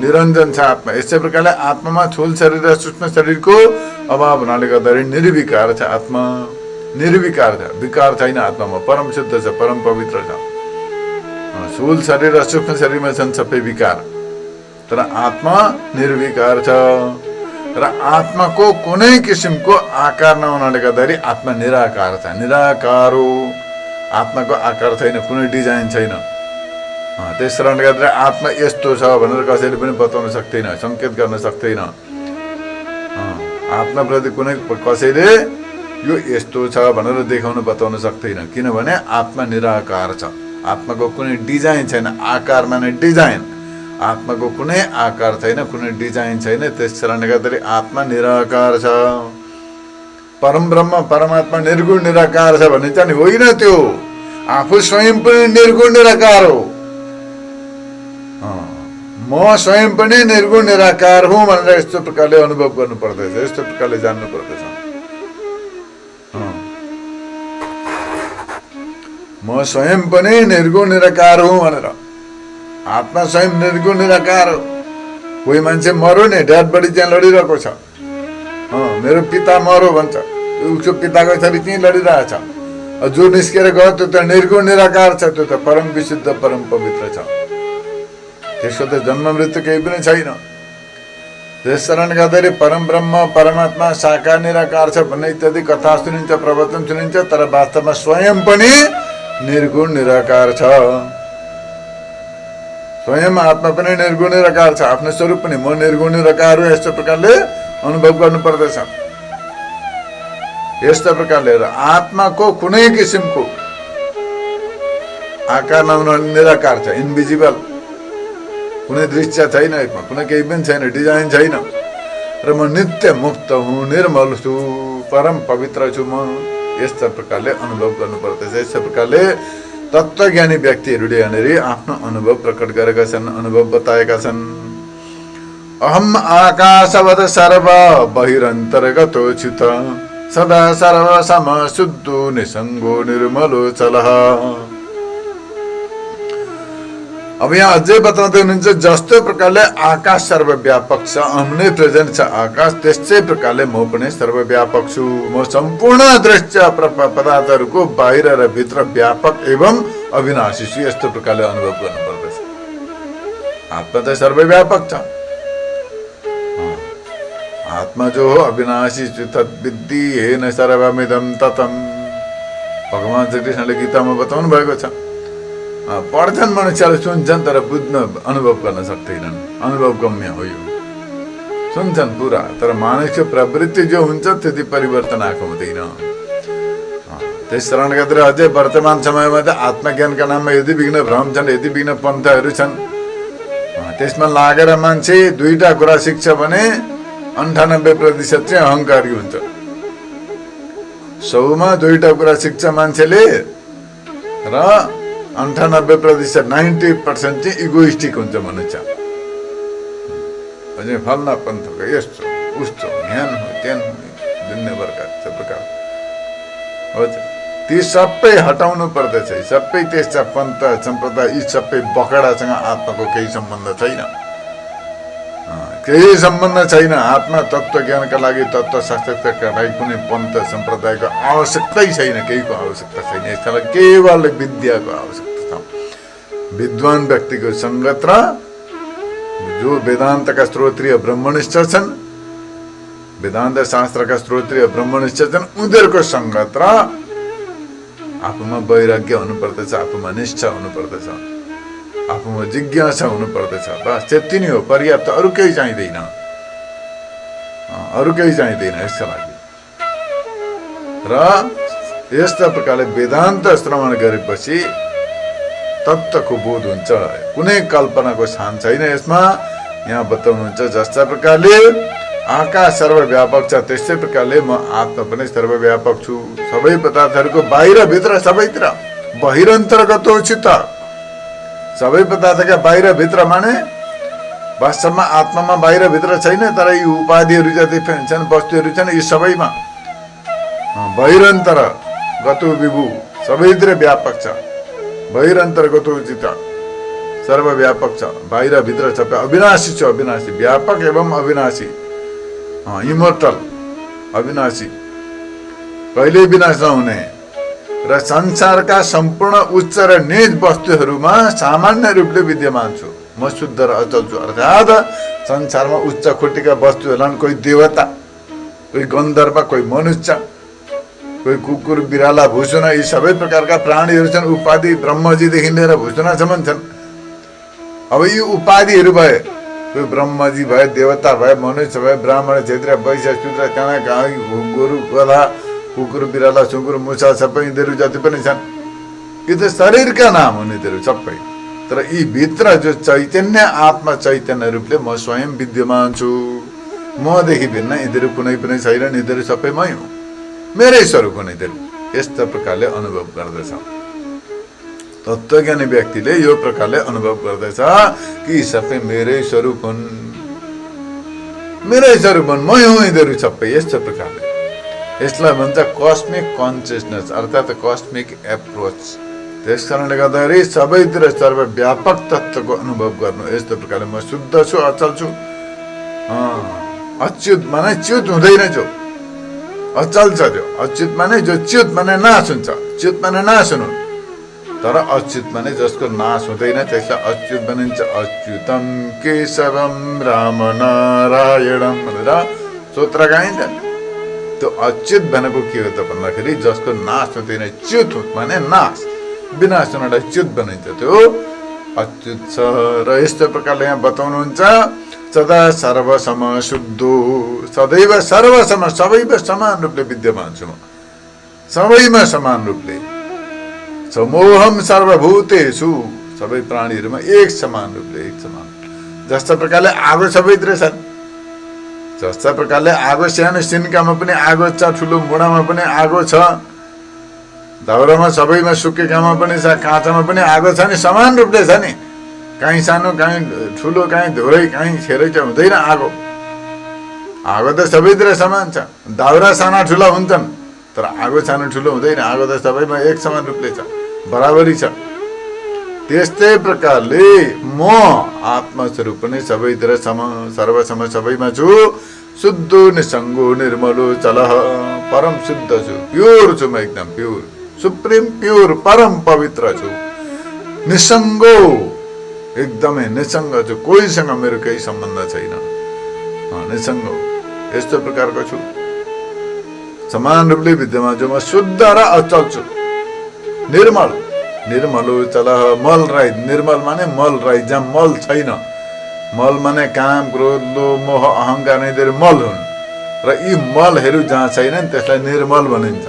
निरञ्जन छ आत्मा। यस्तै प्रकारले आत्मामा स्थूल शरीर र सूक्ष्म शरीरको अभाव हुनाले गर्दाखेरि निर्विकार छ आत्मा। निर्विकार छ, विकार छैन आत्मामा, परम शुद्ध छ, परम पवित्र छ। स्थूल शरीर र सूक्ष्म शरीरमा छन् सबै विकार, तर आत्मा निर्विकार छ। र आत्माको कुनै किसिमको आकार नहुनाले गर्दाखेरि आत्मा निराकार छ। निराकार हो, आत्माको आकार छैन, कुनै डिजाइन छैन। त्यस कारणले गर्दा आत्मा यस्तो छ भनेर कसैले पनि बताउन सक्दैन, सङ्केत गर्न सक्दैन। आत्माप्रति कुनै कसैले यो यस्तो छ भनेर देखाउन बताउन सक्दैन, किनभने आत्मा निराकार छ। आत्माको कुनै डिजाइन छैन। आकार माने डिजाइन। आत्माको कुनै आकार छैन, कुनै डिजाइन छैन। त्यस कारणले गर्दाखेरि आत्मा निराकार छ। परम ब्रह्म परमात्मा निर्गुण निराकार छ भनिन्छ नि, होइन। त्यो आफू स्वयं पनि निर्गुण निराकार हो। म स्वयं पनि निर्गुण निराकार हुँ भनेर यस्तो प्रकारले अनुभव गर्नु पर्दछ, यस्तो प्रकारले जान्नु पर्दछ। म स्वयं पनि निर्गुण निराकार हुँ भनेर। आत्मा स्वयं निर्गुण निराकार हो। कोही मान्छे मरो नि, ड्याड बडी त्यहाँ लडिरहेको छ, मेरो पिता मरो भन्छ, उसको पिताको छोरी त्यहीँ लडिरहेछ। जो निस्केर गयो त्यो त निर्गुण निराकार छ, त्यो त परम विशुद्ध परम पवित्र छ। त्यसको त जन्म मृत्यु केही पनि छैन। त्यस कारणले गर्दाखेरि परम ब्रह्म परमात्मा साकार निराकार छ भन्ने इत्यादि कथा सुनिन्छ, प्रवचन सुनिन्छ, तर वास्तवमा स्वयं पनि निर्गुण निराकार छ। स्वयं आत्मा पनि निर्गुण निराकार छ, आफ्नो स्वरूप पनि म निर्गुण निराकार हो, यस्तो प्रकारले अनुभव गर्नु पर्दछ। यस्तो प्रकारले आत्माको कुनै किसिमको आकार नहुनु निराकार छ, इन्भिजिबल, कुनै दृश्य छैन, यसमा कुनै केही पनि छैन, डिजाइन छैन, र म नित्य मुक्त हुँ, निर्मल छु, परम पवित्र छु म, यस्ता प्रकारले अनुभव गर्नु पर्दछ। यस्तो प्रकारले तत्त्वज्ञानी व्यक्तिहरूले यहाँनिर आफ्नो अनुभव प्रकट गरेका छन्, अनुभव बताएका छन्। अहम आकाशवत् सर्व बहिरन्तर्गतो च्युत सदा सर्व सम शुद्धो निसङ्गो निर्मलो चलः। अब यहाँ अझै बताउँदै हुनुहुन्छ, जस्तो प्रकारले आकाश सर्वव्यापक छ, अम्नै प्रेजेन्ट छ आकाश, त्यस्तै प्रकारले म पनि सर्वव्यापक छु। म सम्पूर्ण दृश्य पदार्थहरूको बाहिर र भित्र व्यापक एवं अविनाशी छु, यस्तो प्रकारले अनुभव गर्नु पर्दछ। आत्मा त सर्वव्यापक छ, आत्मा जो हो अविनाशी छु तद्विद्धि हेन सर्वमिदं ततं, भगवान श्री कृष्णले गीतामा बताउनु भएको छ। पढ्छन् मनुष्यले, सुन्छन्, तर बुझ्न अनुभव गर्न सक्दैनन्, अनुभव गम्य हो यो। सुन्छन् पुरा, तर मानिसको प्रवृत्ति जो हुन्छ त्यति परिवर्तन आएको हुँदैन। त्यस कारणले गर्दा अझै वर्तमान समयमा त आत्मज्ञानका नाममा यदि विघ्न भ्रम छन्, यदि विघ्न पन्थाहरू छन्, त्यसमा लागेर मान्छे दुईटा कुरा सिक्छ भने 98% चाहिँ अहङ्कारी हुन्छ। 100मा दुईटा कुरा सिक्छ मान्छेले, र 98% 90% चाहिँ इगोइस्टिक हुन्छ मनुष्य। अझै फल्ना पन्थको यस्तो उस्तो ज्ञान हो, त्यहाँ दुनियाँ प्रकार हो। ती सबै हटाउनु पर्दछ। सबै त्यस्ता पन्थ सम्प्रदाय यी सबै बकडासँग आत्माको केही सम्बन्ध छैन, केही सम्बन्ध छैन। आत्मा तत्त्व ज्ञानका लागि, तत्त्व शास्त्रका लागि कुनै पन्थ सम्प्रदायको आवश्यकतै छैन, केहीको आवश्यकता छैन। यसका लागि केवल विद्याको आवश्यकता छ। विद्वान व्यक्तिको सङ्गत र जो वेदान्तका श्रोत्रिय ब्रह्मनिष्ठ छन्, वेदान्त शास्त्रका श्रोत्रिय ब्रह्मनिष्ठ छन्, उनीहरूको सङ्गत र आफूमा वैराग्य हुनुपर्दछ, आफूमा निष्ठा हुनुपर्दछ, आफूमा जिज्ञासा हुनुपर्दछ। बस त्यति नै हो, पर्याप्त, अरू केही चाहिँदैन, अरू केही चाहिँदैन यसका लागि। र यस्ता प्रकारले वेदान्त श्रवण गरेपछि तत्त्वको बोध हुन्छ, कुनै कल्पनाको स्थान छैन यसमा। यहाँ बताउनुहुन्छ, जस्ता प्रकारले आकाश सर्वव्यापक छ त्यस्तै प्रकारले म आत्मा पनि सर्वव्यापक छु, सबै पदार्थहरूको बाहिर भित्र सबैतिर। बहिरन्तर्गतो च्युत, सबै पदार्थका बाहिर भित्र माने वास्तवमा आत्मामा बाहिर भित्र छैन, तर यी उपाधिहरू जति छन्, वस्तुहरू छन्, यी सबैमा बहिरन्तर गतो विभु, सबैतिर व्यापक छ। बहिरन्तर्गतो च्युत, सर्वव्यापक छ, बाहिर भित्र सबै अविनाशी छ। अविनाशी, व्यापक एवं अविनाशी, इमोर्टल, अविनाशी, कहिले विनाश नहुने। र संसारका सम्पूर्ण उच्च र निज वस्तुहरूमा सामान्य रूपले विद्यमान छु, म शुद्ध र अचल छु। अर्थात् संसारमा उच्च कोटिका वस्तुहरू, कोही देवता, कोही गन्धर्व, कोही मनुष्य, कोही कुकुर बिराला भुसुना, यी सबै प्रकारका प्राणीहरू छन्। उपाधि ब्रह्मजीदेखि लिएर भुसुनासम्म छन्। अब यी उपाधिहरू भए, कोही ब्रह्मजी भए, देवता भए, मनुष्य भए, ब्राह्मण, क्षेत्रीय, वैश्य, शूद्र, काँडा, गाई, गोरु, गधा, कुकुर बिराला, सुँगुर, मुसा, सबै यिनीहरू जति पनि छन्, यो त शरीरका नाम हुन् यिनीहरू सबै। तर यी भित्र जो चैतन्य, आत्मा चैतन्य रूपले म स्वयं विद्यमान छु, मदेखि भिन्न यिनीहरू कुनै पनि छैनन्, यिनीहरू सबै मै हुँ, मेरै स्वरूप हुन् यिनीहरू। यस्ता प्रकारले अनुभव गर्दछ तत्त्वज्ञानी व्यक्तिले, यो प्रकारले अनुभव गर्दछ कि सबै मेरै स्वरूप हुन्, मेरै स्वरूप हुन्, मै हुँ यिनीहरू सबै। यस्तो प्रकारले यसलाई भन्छ कस्मिक कन्सियसनेस, अर्थात् कस्मिक एप्रोच। त्यस कारणले गर्दाखेरि सबैतिर सर्वव्यापक तत्त्वको अनुभव गर्नु। यस्तो प्रकारले म शुद्ध छु, अचल छु। अच्युत माने च्युत हुँदैन, जो अचल छ, जो अच्युत माने जो च्युत माने नाश हुन्छ, च्युत माने नाश हुनु। तर अच्युत भने जसको नाश हुँदैन त्यसलाई अच्युत भनिन्छ। अच्युतम केशवम राम नारायणम भनेर स्तोत्र गाइन्छ। त्यो अच्युत भनेको के हो त भन्दाखेरि जसको नाश हुँदैन, च्युत भने नाश, विनाश हुनलाई च्युत भनिन्छ, त्यो अच्युत छ। र यस्तो प्रकारले यहाँ बताउनुहुन्छ सदा सर्वसम शुद्धो, सदैव सर्वसम, सबैमा समान रूपले विद्यमान छु म, सबैमा समान रूपले। समोहम सर्वभूतेषु, सबै प्राणीहरूमा एक समान रूपले, एक समान। जस्ता प्रकारले आगो सबैतिर छन्, जस्ता प्रकारले आगो सानो सिन्कामा पनि आगो छ, ठुलो मुढामा पनि आगो छ, दाउरामा सबैमा सुकेकामा पनि छ, काँचामा पनि आगो छ नि, समान रूपले छ नि। काहीँ सानो, काहीँ ठुलो, काहीँ धोरै, काहीँ खेरै चाहिँ हुँदैन आगो। आगो त सबैतिर समान छ। दाउरा साना ठुला हुन्छन् तर आगो सानो ठुलो हुँदैन। आगो त सबैमा एक समान रूपले छ, बराबरी छ। त्यस्तै प्रकारले म आत्मस्वरूप पनि सबैतिर सम, सर्वसम, सबैमा छु। शुद्ध निसङ्गो निर्मलो चलह, परम शुद्ध छु, प्योर छु म, एकदम प्योर, सुप्रिम प्योर, परम पवित्र छु। निसङ्गो, एकदमै निसङ्ग छु, कोहीसँग मेरो केही सम्बन्ध छैन, निसङ्ग, यस्तो प्रकारको छु। समान रूपले विद्यमान छु म, शुद्ध र अचल छु, निर्मल, निर्मलो चलह, मल रहित। निर्मल माने मल रहित, जहाँ मल छैन। मल माने काम, क्रोध, लोभ, मोह, अहङ्कार यिनीहरू मल हुन्। र यी मलहरू जहाँ छैनन् त्यसलाई निर्मल भनिन्छ।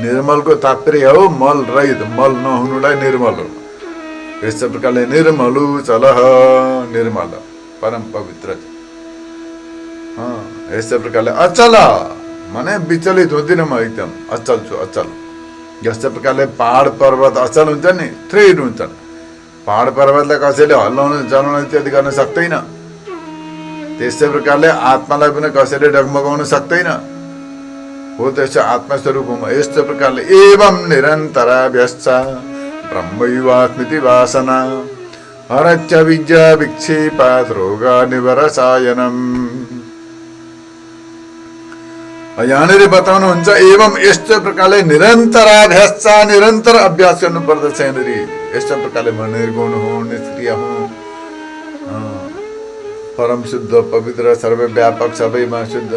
निर्मलको तात्पर्य हो मल रहित, मल नहुनुलाई निर्मल हो। यस्तो प्रकारले निर्मलो चलह, निर्मल, परम पवित्र। यस्तो प्रकारले अचल माने विचलित हुँदिन म, एकदम अचल छु, अचल। जस्तो प्रकारले पहाड पर्वत अचल हुन्छ नि, स्थिर हुन्छन्। पहाड पर्वतलाई कसैले हल्लाउनु, जलाउनु इत्यादि गर्न सक्दैन। त्यस्तै प्रकारले आत्मालाई पनि कसैले डगमगाउन सक्दैन। हो त्यसो आत्मस्वरूप हुँ म। यस्तो प्रकारले एवं निरन्तराभ्यश्च ब्रह्मैवास्मिति वासना हरच्च विद्या विक्षेपात् रोगा निवरसायनम। यहाँनिर बताउनुहुन्छ एवं यस्तो प्रकारले निरन्तराभ्यास, निरन्तर अभ्यास गर्नु पर्दछ। यहाँनिर यस्तो प्रकारले म निर्गुण हुँ, निष्क्रिय हुँ, परम शुद्ध, पवित्र, सर्वव्यापक, सबैमा शुद्ध,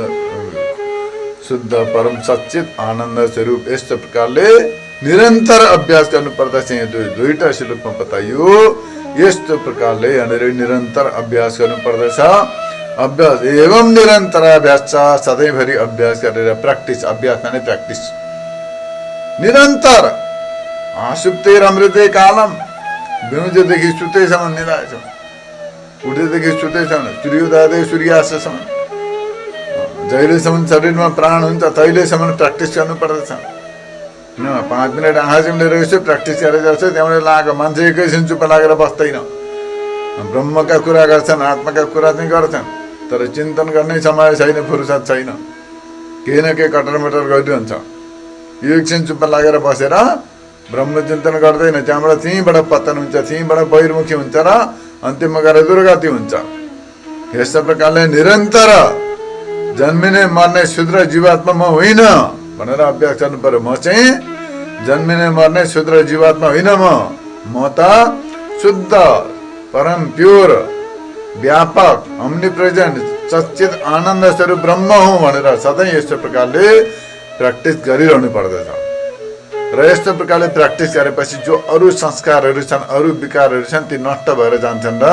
शुद्ध, परम सच्चित आनन्द स्वरूप। यस्तो प्रकारले निरन्तर अभ्यास गर्नु पर्दछ। यहाँ दुईटा श्लोकमा बताइयो। यस्तो प्रकारले यहाँनिर निरन्तर अभ्यास गर्नु पर्दछ। अभ्यास एवं निरन्तर अभ्यास छ, सधैँभरि अभ्यास गरेर, प्र्याक्टिस, अभ्यास माने प्र्याक्टिस, निरन्तर। सुप्ते अमृते कालम, बिउजेदेखि सुतेसम्म निदाएछ, उठेदेखि सुतेसम्म, सूर्योदय सूर्यास्तसम्म, जहिलेसम्म शरीरमा प्राण हुन्छ तहिलेसम्म प्र्याक्टिस गर्नु पर्दछ। 5 मिनट आँखा चिम्लेर यसो प्र्याक्टिस गरेर जान्छ, त्यहाँबाट लाग्यो मान्छे एकैछिन चुप्प लागेर बस्दैन। ब्रह्मका कुरा गर्छन्, आत्माका कुरा चाहिँ गर्छन्, तर चिन्तन गर्ने समय छैन, फुर्सद छैन, केही न केही कटरमटर गरिरहन्छ। एकछिन चुप्प लागेर बसेर ब्रह्म चिन्तन गर्दैन, त्यहाँबाट त्यहीँबाट पतन हुन्छ, त्यहीँबाट बहिर्मुखी हुन्छ र अन्तिममा गएर दुर्गति हुन्छ। यस्तो प्रकारले निरन्तर जन्मिने मर्ने शूद्र जीवात्मा म होइन भनेर अभ्यास गर्नु पर्यो। म चाहिँ जन्मिने मर्ने शूद्र जीवात्मा होइन, म त शुद्ध, परम प्योर, व्यापक, ओम्नी प्रेजेन्ट, सच्चित आनन्द स्वरूप ब्रह्म हुँ भनेर सधैँ यस्तो प्रकारले प्र्याक्टिस गरिरहनु पर्दछ। र यस्तो प्रकारले प्र्याक्टिस गरेपछि जो अरू संस्कारहरू छन्, अरू विकारहरू छन्, ती नष्ट भएर जान्छन् र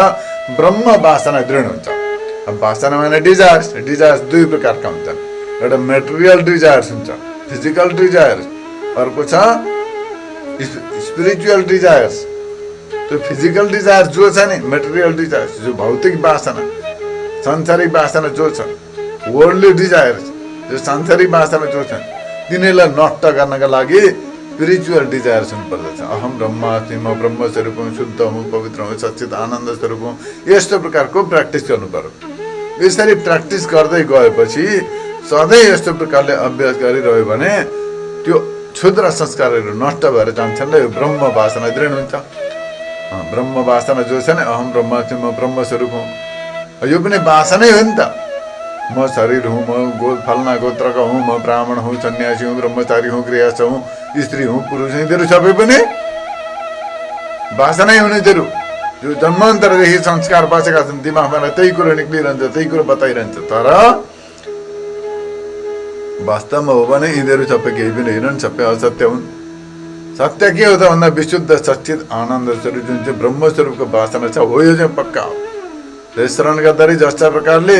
ब्रह्म वासना दृढ हुन्छ। अब वासना माने डिजायर्स, डिजायर्स दुई प्रकारका हुन्छन्। एउटा मेटेरियल डिजायर्स हुन्छ, फिजिकल डिजायर्स, अर्को छ स्पिरिचुअल डिजायर्स। त्यो फिजिकल डिजायर जो छ नि, मेटेरियल डिजायर्स, जो भौतिक वासना, सांसारिक वासना जो छ, वर्ल्डली डिजायर्स, जो सांसारिक वासना जो छ, तिनीहरूलाई नष्ट गर्नका लागि स्पिरिचुअल डिजायर्स हुनुपर्दछ। अहम ब्रह्मास्मि, म ब्रह्म स्वरूप हुँ, शुद्ध हुँ, पवित्र हुँ, सच्चित आनन्द स्वरूप हुँ। यस्तो प्रकारको प्र्याक्टिस गर्नु पर्यो। यसरी प्र्याक्टिस गर्दै गएपछि सधैँ यस्तो प्रकारले अभ्यास गरिरह्यो भने त्यो क्षुद्र संस्कारहरू नष्ट भएर जान्छन् र यो ब्रह्म वासना दृढ हुन्छ। ब्रह्म वासना जो छ नि, अहम ब्रह्मास्मि, म ब्रह्म स्वरूप हुँ, यो पनि वासनै हो नि त। म शरीर हुँ, म फलना गोत्रका हुँ, म ब्राह्मण हुँ, सन्यासी हुँ, ब्रह्मचारी हुँ, गृहस्थ हुँ, स्त्री हुँ, पुरुष हुँ, यिनीहरू सबै पनि वासनै हुनेहरू जो जन्मान्तरदेखि संस्कार बसेका छन् दिमागमा त्यही कुरो निक्लिरहन्छ, त्यही कुरो बताइरहन्छ। तर वास्तवमा हो भने यिनीहरू सबै केही पनि होइनन्, सबै असत्य हुन्। सत्य के हो त भन्दा विशुद्ध सच्चित आनन्द स्वरूप जुन चाहिँ ब्रह्मस्वरूपको वासना छ हो, यो चाहिँ पक्का हो। स्मरण गर्दाखेरि जस्ता प्रकारले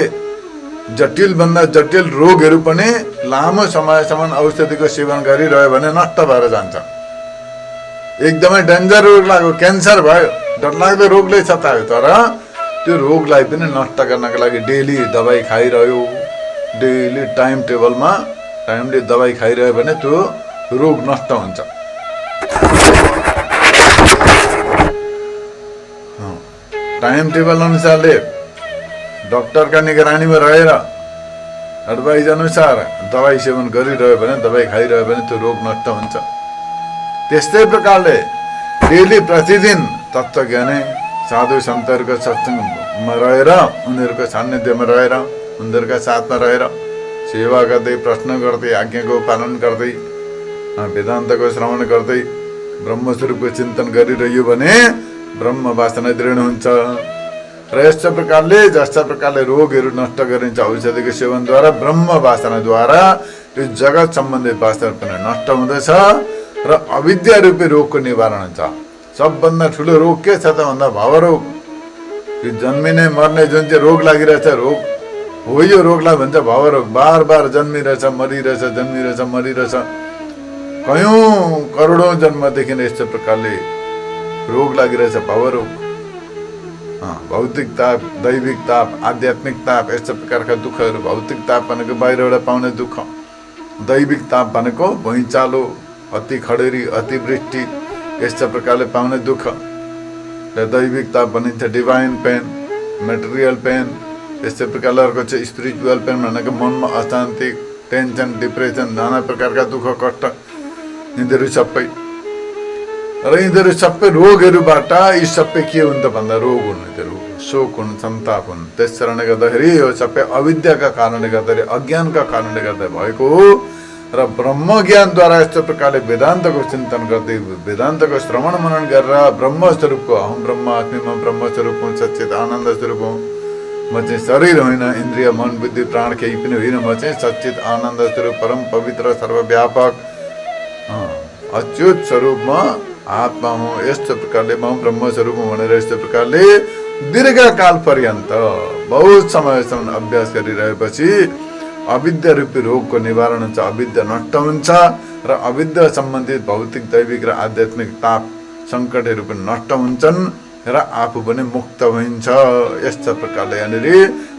जटिल भन्दा जटिल रोगहरू पनि लामो समयसम्म औषधिको सेवन गरिरह्यो भने नष्ट भएर जान्छ। एकदमै डेन्जर रोग लाग्यो, क्यान्सर भयो, डरलाग्दो रोगले सतायो, तर त्यो रोगलाई पनि नष्ट गर्नका लागि डेली दबाई खाइरह्यो, डेली टाइम टेबलमा टाइमले दबाई खाइरह्यो भने त्यो रोग नष्ट हुन्छ। टाइम टेबल अनुसारले डक्टरका निगरानीमा रहेर एडभाइज अनुसार दबाई सेवन गरिरह्यो भने, दबाई खाइरह्यो भने त्यो रोग नष्ट हुन्छ। त्यस्तै प्रकारले डेली प्रतिदिन तत्त्वज्ञानी साधु सन्तहरूको सत्सङ्गमा रहेर, उनीहरूको सान्निध्यमा रहेर, उनीहरूका साथमा रहेर सेवा गर्दै, प्रश्न गर्दै, आज्ञाको पालन गर्दै, वेदान्तको श्रवण गर्दै ब्रह्मस्वरूपको चिन्तन गरिरह्यो भने ब्रह्म वासना दृढ हुन्छ। र यस्तो प्रकारले जस्ता प्रकारले रोगहरू नष्ट गरिन्छ औषधिको सेवनद्वारा, ब्रह्म वासनाद्वारा यो जगत सम्बन्धित वासना पनि नष्ट हुँदछ र अविद्या रूपी रोगको निवारण हुन्छ। सबभन्दा ठुलो रोग के छ त भन्दा भवरोग। यो जन्मिने मर्ने जुन चाहिँ रोग लागिरहेछ, रोग हो, यो रोगलाई भन्छ भवरोग। बार बार जन्मिरहेछ, मरिरहेछ, जन्मिरहेछ, मरिरहेछ, कयौं करोडौं जन्मदेखि यस्तो प्रकारले रोग लागिरहेछ, भवरोग। भौतिक ताप, दैविक ताप, आध्यात्मिक ताप, यस्तो प्रकारका दुःखहरू। भौतिक ताप भनेको बाहिरबाट पाउने दुःख, दैविक ताप भनेको भुइँचालो, अति खडेरी, अतिवृष्टि, यस्ता प्रकारले पाउने दुःख। र दैविक ताप भनिन्छ डिभाइन पेन, मेटेरियल पेन। यस्तै प्रकारले अर्को चाहिँ स्पिरिचुअल पेन भनेको मनमा अशान्ति, टेन्सन, डिप्रेसन, नाना प्रकारका दुःख कष्ट, यिनीहरू सबै। र यिनीहरू सबै रोगहरूबाट यी सबै के हुन् त भन्दा रोग हुन्, यिनीहरू शोक हुन्, सन्ताप हुन्। त्यस कारणले गर्दाखेरि यो सबै अविद्याका कारणले गर्दाखेरि, अज्ञानका कारणले गर्दा भएको हो। र ब्रह्म ज्ञानद्वारा यस्तो प्रकारले वेदान्तको चिन्तन गर्दै, वेदान्तको श्रवण मनन गरेर ब्रह्मस्वरूपको अहम ब्रह्मास्मि म ब्रह्मस्वरूप हुँ, सच्चित आनन्द स्वरूप हुँ, म चाहिँ शरीर होइन, इन्द्रिय मन बुद्धि प्राण केही पनि होइन, म चाहिँ सच्चित आनन्द स्वरूप, परम पवित्र, सर्वव्यापक अच्युत स्वरूपमा आत्मा हुँ। यस्तो प्रकारले म ब्रह्मस्वरूप हुँ भनेर यस्तो प्रकारले दीर्घकाल पर्यन्त बहुत समयसम्म अभ्यास गरिरहेपछि अविद्या रूपी रोगको निवारण हुन्छ, अविद्या नष्ट हुन्छ र अविद्या सम्बन्धित भौतिक, दैविक र आध्यात्मिक ताप सङ्कटहरू पनि नष्ट हुन्छन् र आफू पनि मुक्त हुन्छ। यस्तो प्रकारले यहाँनिर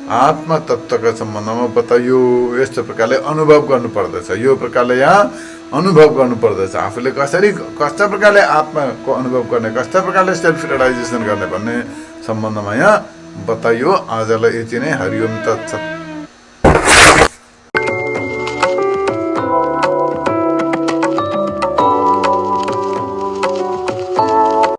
आत्मा तत्त्वका सम्बन्धमा बताइयो। यस्तो प्रकारले अनुभव गर्नुपर्दछ, यो प्रकारले यहाँ अनुभव गर्नुपर्दछ। आफूले कस्ता प्रकारले आत्माको अनुभव गर्ने, कस्ता प्रकारले सेल्फ रियलाइजेसन गर्ने भन्ने सम्बन्धमा यहाँ बताइयो। आजलाई यति नै। हरिओम तत्सत्।